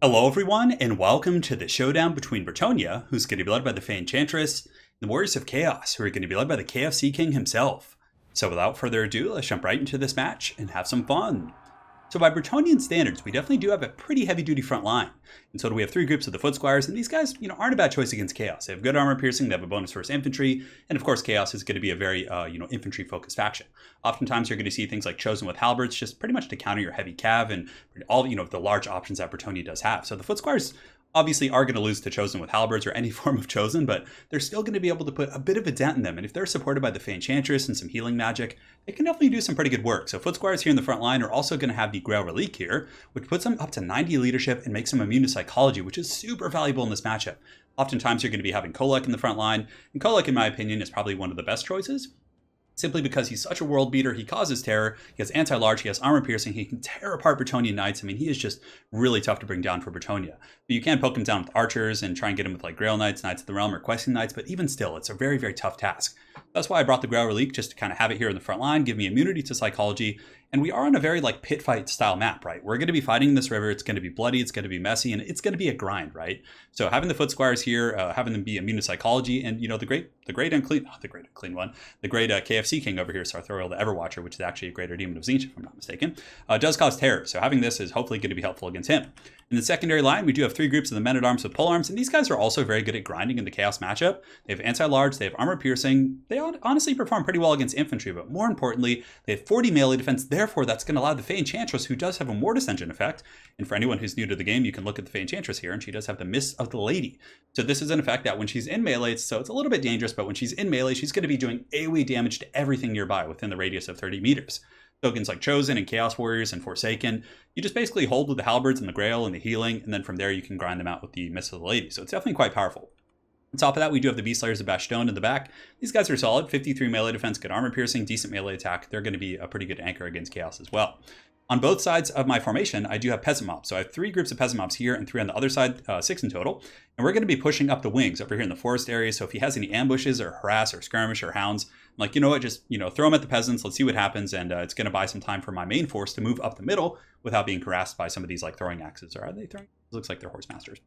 Hello everyone, and welcome to the showdown between Bretonnia, who's going to be led by the Fey Enchantress, and the Warriors of Chaos, who are going to be led by the KFC King himself. So without further ado, let's jump right into this match and have some fun. So by Bretonnian standards, we definitely do have a pretty heavy-duty front line. And so we have three groups of the Foot Squires, and these guys, aren't a bad choice against Chaos. They have good armor piercing, they have a bonus versus infantry, and of course Chaos is going to be a very, infantry-focused faction. Oftentimes you're going to see things like Chosen with Halberds, just pretty much to counter your heavy cav and all, the large options that Bretonnia does have. So the Foot Squires obviously are going to lose to Chosen with Halberds or any form of Chosen, but they're still going to be able to put a bit of a dent in them. And if they're supported by the Fey Enchantress and some healing magic, they can definitely do some pretty good work. So Foot Squires here in the front line are also going to have the Grail Relique here, which puts them up to 90 leadership and makes them immune to psychology, which is super valuable in this matchup. Oftentimes you're going to be having Kolek in the front line, and Kolek, in my opinion, is probably one of the best choices. Simply because he's such a world beater, he causes terror, he has anti-large, he has armor piercing, he can tear apart Bretonnian knights. I mean, he is just really tough to bring down for Bretonnia. But you can poke him down with archers and try and get him with like Grail Knights, Knights of the Realm, or Questing Knights, but even still, it's a very, very tough task. That's why I brought the Grail Relique, just to kind of have it here in the front line, give me immunity to psychology, and we are on a very like pit fight style map, right? We're going to be fighting in this river, it's going to be bloody, it's going to be messy, and it's going to be a grind, right? So having the Foot Squires here, having them be immune to psychology, and the great KFC King over here, Sarthoriel the Everwatcher, which is actually a greater demon of Tzeentch, if I'm not mistaken, does cause terror. So having this is hopefully going to be helpful against him. In the secondary line, we do have three groups of the Men-at-Arms with polearms, and these guys are also very good at grinding in the Chaos matchup. They have anti-large, they have armor piercing, they honestly perform pretty well against infantry, but more importantly, they have 40 melee defense, therefore that's going to allow the Fey Enchantress, who does have a Mortis Engine effect, and for anyone who's new to the game, you can look at the Fey Enchantress here, and she does have the Mist of the Lady. So this is an effect that when she's in melee, it's a little bit dangerous, but when she's in melee, she's going to be doing AoE damage to everything nearby within the radius of 30 meters. Tokens like Chosen and Chaos Warriors and Forsaken, you just basically hold with the Halberds and the Grail and the healing, and then from there you can grind them out with the Mist of the Lady. So it's definitely quite powerful. On top of that, we do have the Beast Slayers of Bastion in the back. These guys are solid, 53 melee defense, good armor piercing, decent melee attack. They're going to be a pretty good anchor against Chaos as well. On both sides of my formation, I do have Peasant Mobs. So I have three groups of Peasant Mobs here and three on the other side, 6 in total. And we're going to be pushing up the wings over here in the forest area. So if he has any ambushes or harass or skirmish or hounds, I'm like, you know what, just, throw them at the peasants. Let's see what happens. And it's going to buy some time for my main force to move up the middle without being harassed by some of these like throwing axes. Or are they throwing? It looks like they're horse masters.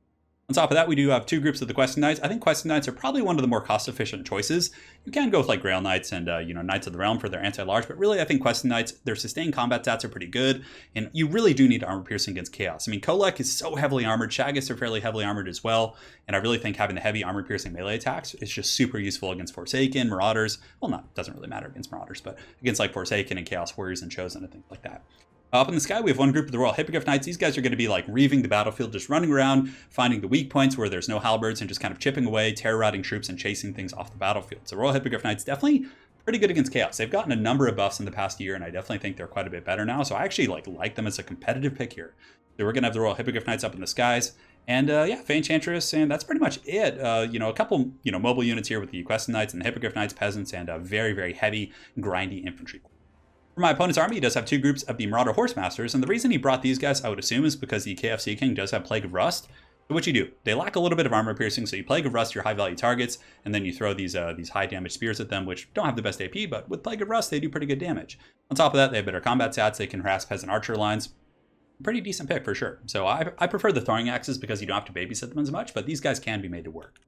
On top of that, we do have two groups of the Questing Knights. I think Questing Knights are probably one of the more cost-efficient choices. You can go with like Grail Knights and Knights of the Realm for their anti-large, but really I think Questing Knights, their sustained combat stats are pretty good, and you really do need armor piercing against Chaos. I mean, Kolek is so heavily armored, Chagas are fairly heavily armored as well, and I really think having the heavy armor piercing melee attacks is just super useful against Forsaken, Marauders. Well, doesn't really matter against Marauders, but against like Forsaken and Chaos Warriors and Chosen and things like that. Up in the sky, we have one group of the Royal Hippogriff Knights. These guys are going to be like reaving the battlefield, just running around, finding the weak points where there's no halberds and just kind of chipping away, terror-routing troops and chasing things off the battlefield. So Royal Hippogriff Knights definitely pretty good against Chaos. They've gotten a number of buffs in the past year, and I definitely think they're quite a bit better now. So I actually like them as a competitive pick here. So we're going to have the Royal Hippogriff Knights up in the skies. And Fey Enchantress, and that's pretty much it. A couple, mobile units here with the Questing Knights and the Hippogriff Knights, Peasants, and a very, very heavy, grindy infantry. For my opponent's army, he does have two groups of the Marauder Horsemasters, and the reason he brought these guys, I would assume, is because the KFC King does have Plague of Rust. So what you do, they lack a little bit of armor piercing, so you Plague of Rust your high-value targets, and then you throw these high-damage spears at them, which don't have the best AP, but with Plague of Rust, they do pretty good damage. On top of that, they have better combat stats, they can harass Peasant Archer lines. Pretty decent pick for sure. So I prefer the throwing axes because you don't have to babysit them as much, but these guys can be made to work.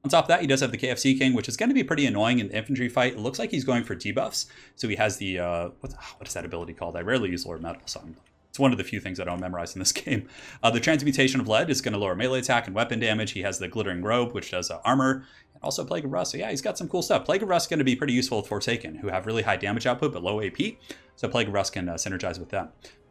On top of that, he does have the KFC King, which is going to be pretty annoying in the infantry fight. It looks like he's going for debuffs. So he has the, what is that ability called? I rarely use Lord Metal, so it's one of the few things I don't memorize in this game. The Transmutation of Lead is going to lower melee attack and weapon damage. He has the Glittering Robe, which does armor, and also Plague of Rust. So yeah, he's got some cool stuff. Plague of Rust is going to be pretty useful with Forsaken, who have really high damage output but low AP. So Plague of Rust can synergize with them.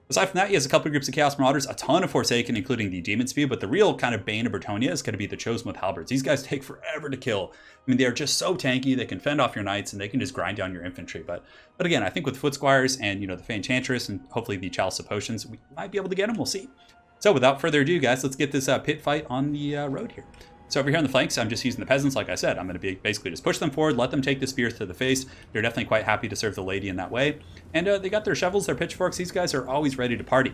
Aside from that, he has a couple of groups of Chaos Marauders, a ton of Forsaken, including the Demon Speed, but the real kind of bane of Bretonnia is going to be the Chosen with Halberds. These guys take forever to kill. I mean, they are just so tanky, they can fend off your knights, and they can just grind down your infantry. But again, I think with Foot Squires and, the Fey Enchantress and hopefully the Chalice of Potions, we might be able to get them, we'll see. So without further ado, guys, let's get this pit fight on the road here. So over here on the flanks, I'm just using the peasants, like I said. I'm going to basically just push them forward, let them take the spears to the face. They're definitely quite happy to serve the lady in that way. And they got their shovels, their pitchforks. These guys are always ready to party.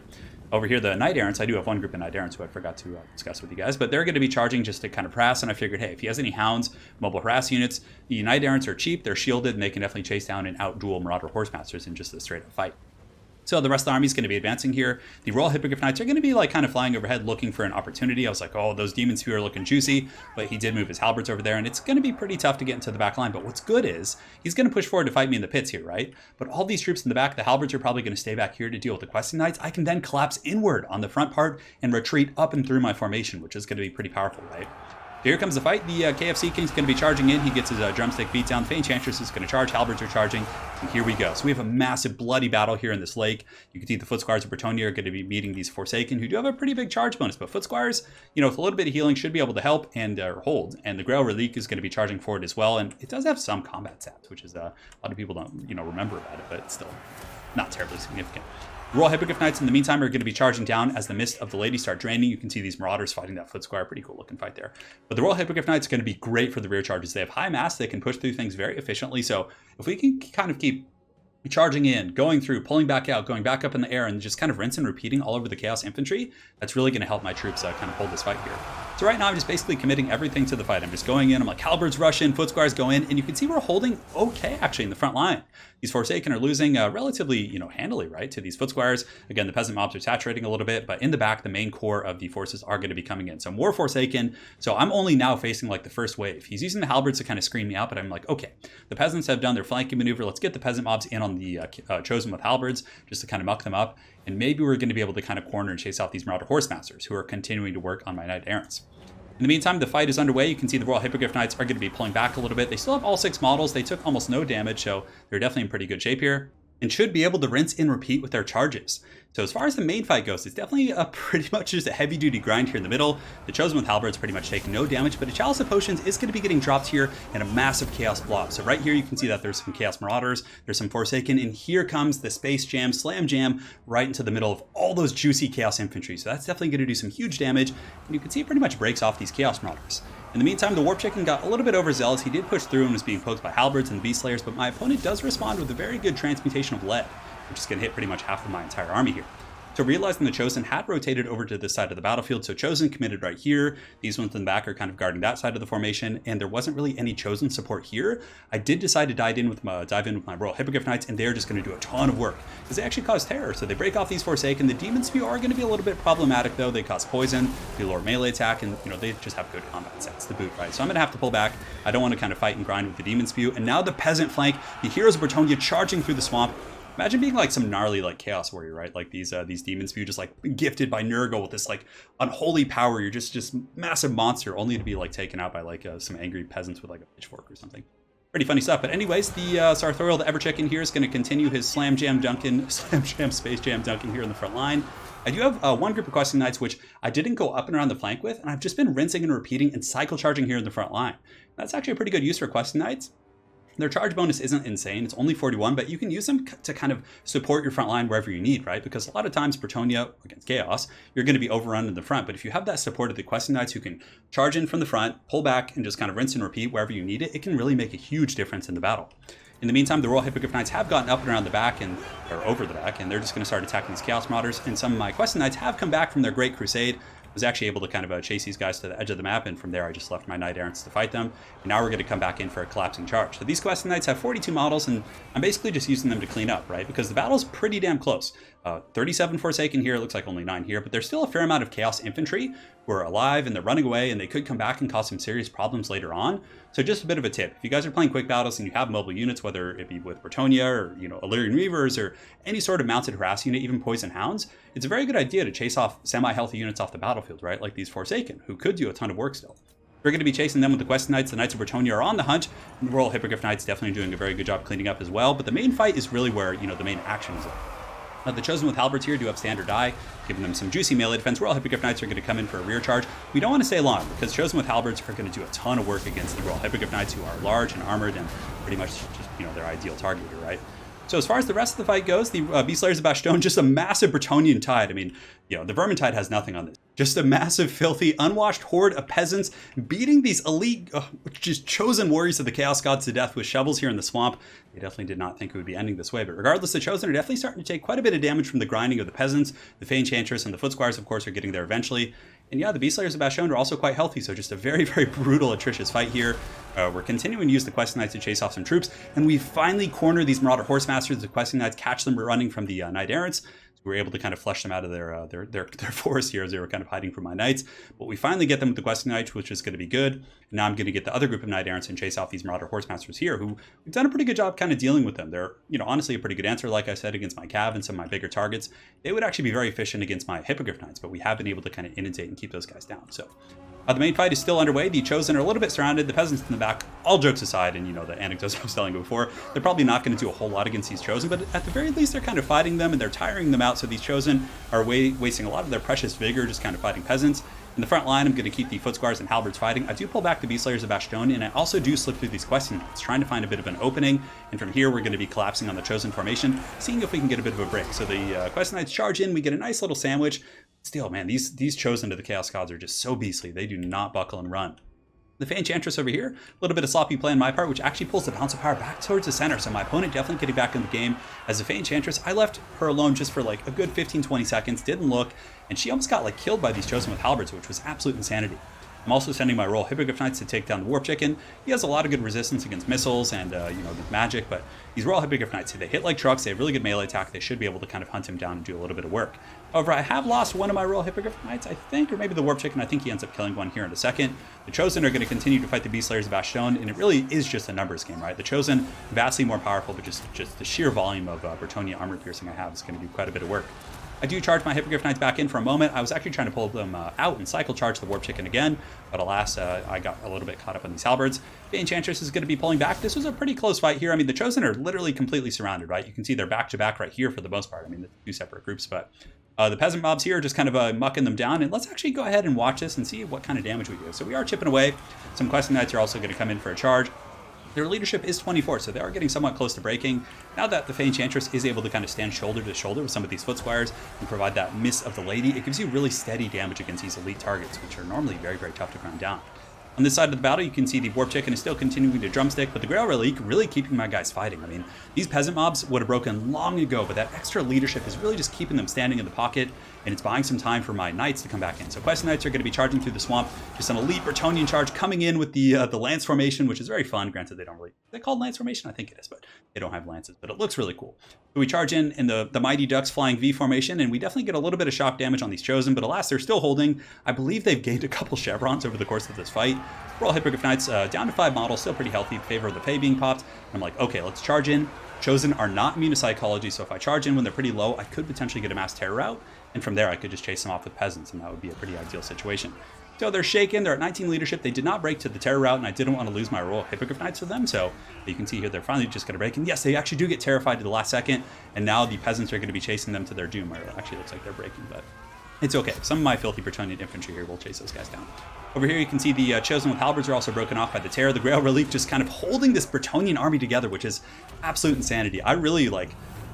Over here, the Knight Errants, I do have one group of Knight Errants who I forgot to discuss with you guys, but they're going to be charging just to kind of harass, and I figured, hey, if he has any hounds, mobile harass units, the Knight Errants are cheap, they're shielded, and they can definitely chase down and out-duel Marauder Horsemasters in just a straight-up fight. So the rest of the army is going to be advancing here. The Royal Hippogriff Knights are going to be like kind of flying overhead looking for an opportunity. I was like, oh, those Demon Spear are looking juicy, but he did move his halberds over there, and it's going to be pretty tough to get into the back line. But what's good is he's going to push forward to fight me in the pits here, right? But all these troops in the back, the halberds are probably going to stay back here to deal with the questing knights. I can then collapse inward on the front part and retreat up and through my formation, which is going to be pretty powerful, right? Here comes the fight. The KFC King's going to be charging in. He gets his drumstick beat down. Fey Enchantress is going to charge. Halberds are charging. And here we go. So we have a massive bloody battle here in this lake. You can see the Foot Squires of Bretonnia are going to be meeting these Forsaken, who do have a pretty big charge bonus. But Foot Squires, you know, with a little bit of healing, should be able to help and hold. And the Grail Relique is going to be charging forward as well. And it does have some combat stats, which is a lot of people don't, you know, remember about it, but it's still not terribly significant. Royal Hippogriff Knights in the meantime are going to be charging down as the Mist of the Lady start draining. You can see these Marauders fighting that Foot Squire. Pretty cool looking fight there. But the Royal Hippogriff Knights are going to be great for the rear charges. They have high mass. They can push through things very efficiently. So if we can kind of keep charging in, going through, pulling back out, going back up in the air, and just kind of rinse and repeating all over the Chaos Infantry, that's really going to help my troops kind of hold this fight here. So right now I'm just basically committing everything to the fight. I'm just going in, I'm like, halberds rush in, Foot Squires go in, and you can see we're holding okay actually in the front line. These Forsaken are losing relatively, you know, handily, right, to these Foot Squires. Again, the peasant mobs are saturating a little bit, but in the back, the main core of the forces are going to be coming in. So more Forsaken. So I'm only now facing like the first wave. He's using the halberds to kind of screen me out, but I'm like, okay, the peasants have done their flanking maneuver. Let's get the peasant mobs in on the Chosen with halberds just to kind of muck them up. And maybe we're going to be able to kind of corner and chase out these Marauder Horsemasters who are continuing to work on my Knight Errants. In the meantime, the fight is underway. You can see the Royal Hippogriff Knights are going to be pulling back a little bit. They still have all 6 models. They took almost no damage, so they're definitely in pretty good shape here and should be able to rinse and repeat with their charges. So as far as the main fight goes, it's definitely pretty much just a heavy-duty grind here in the middle. The Chosen with halberds pretty much take no damage, but a Chalice of Potions is going to be getting dropped here in a massive Chaos blob. So right here you can see that there's some Chaos Marauders, there's some Forsaken, and here comes the Space Jam, Slam Jam, right into the middle of all those juicy Chaos Infantry. So that's definitely going to do some huge damage, and you can see it pretty much breaks off these Chaos Marauders. In the meantime, the Warp Chicken got a little bit overzealous. He did push through and was being poked by halberds and Beast Slayers, but my opponent does respond with a very good Transmutation of Lead, which is going to hit pretty much half of my entire army here. So realizing the Chosen had rotated over to this side of the battlefield, so Chosen committed right here. These ones in the back are kind of guarding that side of the formation, and there wasn't really any Chosen support here. I did decide to dive in with my Royal Hippogriff Knights, and they're just going to do a ton of work because they actually cause terror. So they break off these Forsaken. The Demon Spew are going to be a little bit problematic though. They cause poison, do lower melee attack, and you know they just have good combat stats to boot, right? So I'm going to have to pull back. I don't want to kind of fight and grind with the Demon Spew. And now the Peasant flank, the Heroes of Bretonnia charging through the swamp. Imagine being like some gnarly like Chaos Warrior, right? Like these Demon Spew just like gifted by Nurgle with this like unholy power. You're just massive monster, only to be like taken out by like some angry peasants with like a pitchfork or something. Pretty funny stuff. But anyways, the Sartorial, the Ever Chicken here is going to continue his Space Jam dunking here in the front line. I do have one group of Questing Knights, which I didn't go up and around the flank with, and I've just been rinsing and repeating and cycle charging here in the front line. That's actually a pretty good use for Questing Knights. Their charge bonus isn't insane. It's only 41, but you can use them to kind of support your front line wherever you need, right? Because a lot of times Bretonnia against Chaos, you're going to be overrun in the front. But if you have that support of the Questing Knights who can charge in from the front, pull back, and just kind of rinse and repeat wherever you need it, it can really make a huge difference in the battle. In the meantime, the Royal Hippogriff Knights have gotten up and around the back or over the back, and they're just going to start attacking these Chaos Marauders. And some of my Questing Knights have come back from their Great Crusade. Was actually able to kind of chase these guys to the edge of the map, and from there I just left my Knight Errants to fight them. And now we're going to come back in for a collapsing charge. So these Questing Knights have 42 models, and I'm basically just using them to clean up, right? Because the battle's pretty damn close. 37 Forsaken here, looks like only 9 here, but there's still a fair amount of Chaos Infantry who are alive, and they're running away, and they could come back and cause some serious problems later on. So just a bit of a tip. If you guys are playing quick battles and you have mobile units, whether it be with Bretonnia or, you know, Illyrian Reavers or any sort of mounted harass unit, even Poison Hounds, it's a very good idea to chase off semi-healthy units off the battlefield, right? Like these Forsaken, who could do a ton of work still. We're going to be chasing them with the Questing Knights. The Knights of Bretonnia are on the hunt, and the Royal Hippogriff Knights definitely doing a very good job cleaning up as well. But the main fight is really where, you know, the main action is at. The Chosen with halberds here do have standard die, giving them some juicy melee defense. Royal Hippogriff Knights are going to come in for a rear charge. We don't want to stay long because Chosen with halberds are going to do a ton of work against the Royal Hippogriff Knights, who are large and armored and pretty much just, you know, their ideal target here, right? So as far as the rest of the fight goes, the Beast Slayers of Bastogne, just a massive Bretonnian tide. I mean, you know, the Vermintide has nothing on this. Just a massive, filthy, unwashed horde of peasants beating these elite, just chosen warriors of the Chaos Gods to death with shovels here in the swamp. They definitely did not think it would be ending this way. But regardless, the Chosen are definitely starting to take quite a bit of damage from the grinding of the peasants. The Fey Enchantress and the Foot Squires, of course, are getting there eventually. And yeah, the Beast Slayers of Bastion are also quite healthy, so just a very, very brutal, atrocious fight here. We're continuing to use the Questing Knights to chase off some troops, and we finally corner these Marauder Horsemasters. The Questing Knights catch them running from the Knight Errants. We were able to kind of flush them out of their forest here as they were kind of hiding from my knights. But we finally get them with the Questing Knights, which is going to be good. And now I'm going to get the other group of Knight Errants and chase off these Marauder Horsemasters here, who we've done a pretty good job kind of dealing with them. They're, honestly a pretty good answer, like I said, against my Cav and some of my bigger targets. They would actually be very efficient against my Hippogriff Knights, but we have been able to kind of inundate and keep those guys down. So the main fight is still underway. The Chosen are a little bit surrounded. The peasants in the back, all jokes aside, and the anecdotes I was telling you before, they're probably not going to do a whole lot against these Chosen, but at the very least, they're kind of fighting them and they're tiring them out. So these Chosen are wasting a lot of their precious vigor just kind of fighting peasants. In the front line, I'm going to keep the Foot Squires and Halberds fighting. I do pull back the Beast Slayers of Bastion, and I also do slip through these Questing Knights, trying to find a bit of an opening. And from here, we're going to be collapsing on the Chosen formation, seeing if we can get a bit of a break. So the Questing Knights charge in, we get a nice little sandwich. Still, man, these Chosen to the Chaos Gods are just so beastly. They do not buckle and run. The Fey Enchantress over here, a little bit of sloppy play on my part, which actually pulls the Bounce of Power back towards the center. So my opponent definitely getting back in the game. As the Fey Enchantress, I left her alone just for like a good 15-20 seconds, didn't look, and she almost got like killed by these Chosen with Halberds, which was absolute insanity. I'm also sending my Royal Hippogriff Knights to take down the Warp Chicken. He has a lot of good resistance against missiles and, the magic, but these Royal Hippogriff Knights, they hit like trucks, they have really good melee attack, they should be able to kind of hunt him down and do a little bit of work. However, I have lost one of my Royal Hippogriff Knights, I think, or maybe the Warp Chicken. I think he ends up killing one here in a second. The Chosen are going to continue to fight the Beast Slayers of Bastion, and it really is just a numbers game, right? The Chosen, vastly more powerful, but just the sheer volume of Bretonnia armor piercing I have is going to do quite a bit of work. I do charge my Hippogriff Knights back in for a moment. I was actually trying to pull them out and cycle charge the Warp Chicken again, but alas, I got a little bit caught up on these Halberds. The Enchantress is going to be pulling back. This was a pretty close fight here. I mean, the Chosen are literally completely surrounded, right? You can see they're back-to-back right here for the most part. I mean, the two separate groups, but the peasant mobs here are just kind of mucking them down. And let's actually go ahead and watch this and see what kind of damage we do. So we are chipping away. Some Questing Knights are also going to come in for a charge. Their leadership is 24, so they are getting somewhat close to breaking. Now that the Fey Enchantress is able to kind of stand shoulder to shoulder with some of these Foot Squires and provide that Miss of the Lady, it gives you really steady damage against these elite targets, which are normally very, very tough to grind down. On this side of the battle, you can see the Warp Chicken is still continuing to drumstick, but the Grail Relique really keeping my guys fighting. I mean, these peasant mobs would have broken long ago, but that extra leadership is really just keeping them standing in the pocket, and it's buying some time for my Knights to come back in. So Questing Knights are going to be charging through the swamp, just an elite Bretonian charge coming in with the Lance formation, which is very fun. Granted, they don't really, they called Lance formation? I think it is, but they don't have lances, but it looks really cool. So we charge in the Mighty Ducks flying V formation, and we definitely get a little bit of shock damage on these Chosen, but alas, they're still holding. I believe they've gained a couple chevrons over the course of this fight. Royal Hippogriff Knights down to 5 models, still pretty healthy in favor of the Fey being popped. I'm like, okay, let's charge in. Chosen are not immune to psychology, so if I charge in when they're pretty low, I could potentially get a mass terror out, and from there I could just chase them off with peasants, and that would be a pretty ideal situation. So they're shaken, they're at 19 leadership, they did not break to the terror route, and I didn't want to lose my Royal Hippogriff Knights to them, so you can see here they're finally just going to break, and yes, they actually do get terrified to the last second, and now the peasants are going to be chasing them to their doom, or it actually looks like they're breaking, but it's okay. Some of my filthy Bretonnian infantry here will chase those guys down. Over here, you can see the Chosen with Halberds are also broken off by the Terror. The Grail Relique just kind of holding this Bretonnian army together, which is absolute insanity. I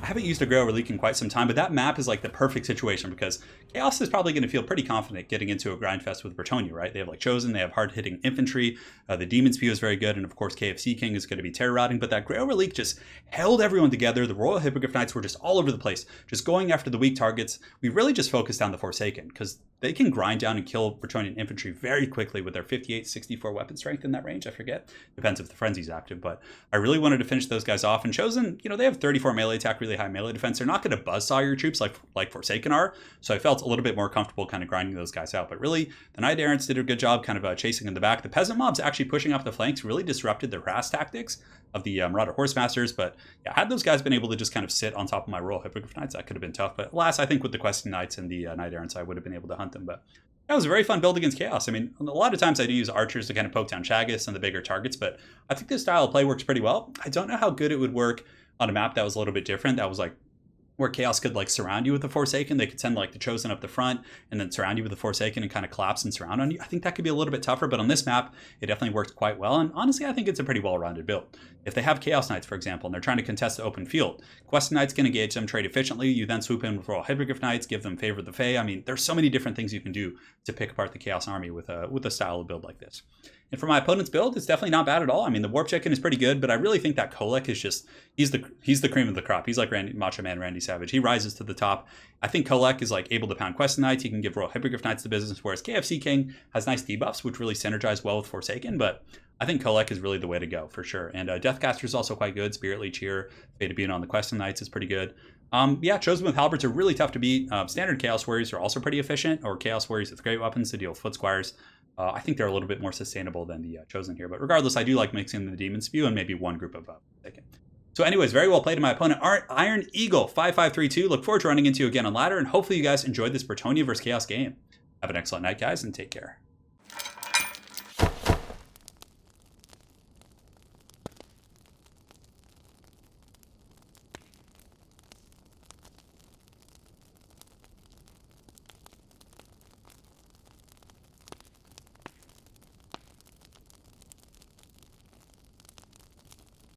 haven't used a Grail Relique in quite some time, but that map is like the perfect situation because Chaos is probably going to feel pretty confident getting into a grind fest with Bretonnia, right? They have like Chosen, they have hard-hitting infantry, the Demon Spew is very good, and of course KFC King is going to be terror routing, but that Grail Relique just held everyone together. The Royal Hippogriff Knights were just all over the place, just going after the weak targets. We really just focused on the Forsaken because they can grind down and kill Bretonnian infantry very quickly with their 58, 64 weapon strength in that range. I forget. Depends if the Frenzy's active, but I really wanted to finish those guys off. And Chosen, they have 34 melee attack, really high melee defense. They're not going to buzzsaw your troops like Forsaken are, so I felt a little bit more comfortable kind of grinding those guys out. But really, the Knight Errants did a good job kind of chasing in the back. The Peasant mobs actually pushing up the flanks really disrupted the harass tactics of the Marauder Horsemasters, but yeah, had those guys been able to just kind of sit on top of my Royal Hippogriff Knights, that could have been tough. But alas, I think with the Questing Knights and the Knight Errants, I would have been able to hunt them. But that was a very fun build against Chaos. I mean, a lot of times I do use archers to kind of poke down Chagas and the bigger targets, but I think this style of play works pretty well. I don't know how good it would work on a map that was a little bit different. That was like where Chaos could like surround you with the Forsaken. They could send like the Chosen up the front and then surround you with the Forsaken and kind of collapse and surround on you. I think that could be a little bit tougher, but on this map, it definitely worked quite well. And honestly, I think it's a pretty well-rounded build. If they have Chaos Knights, for example, and they're trying to contest the open field, Questing Knights can engage them, trade efficiently. You then swoop in with Royal Hippogriff Knights, give them favor of the Fae. I mean, there's so many different things you can do to pick apart the Chaos army with a style of build like this. And for my opponent's build, it's definitely not bad at all. I mean, the Warp Chicken is pretty good, but I really think that Kolek is just, he's the cream of the crop. He's like Macho Man Randy Savage. He rises to the top. I think Kolek is like able to pound Quest Knights. He can give Royal Hippogriff Knights the business, whereas KFC King has nice debuffs, which really synergize well with Forsaken. But I think Kolek is really the way to go for sure. And Deathcaster is also quite good. Spirit Leech here, Fate of Being on the Quest Knights is pretty good. Yeah, Chosen with Halberds are really tough to beat. Standard Chaos Warriors are also pretty efficient, or Chaos Warriors with great weapons to deal with Foot Squires. I think they're a little bit more sustainable than the Chosen here. But regardless, I do like mixing the Demon Spew and maybe one group of Forsaken. So anyways, very well played to my opponent, Iron Eagle 5532. Look forward to running into you again on ladder, and hopefully you guys enjoyed this Bretonnia versus Chaos game. Have an excellent night, guys, and take care.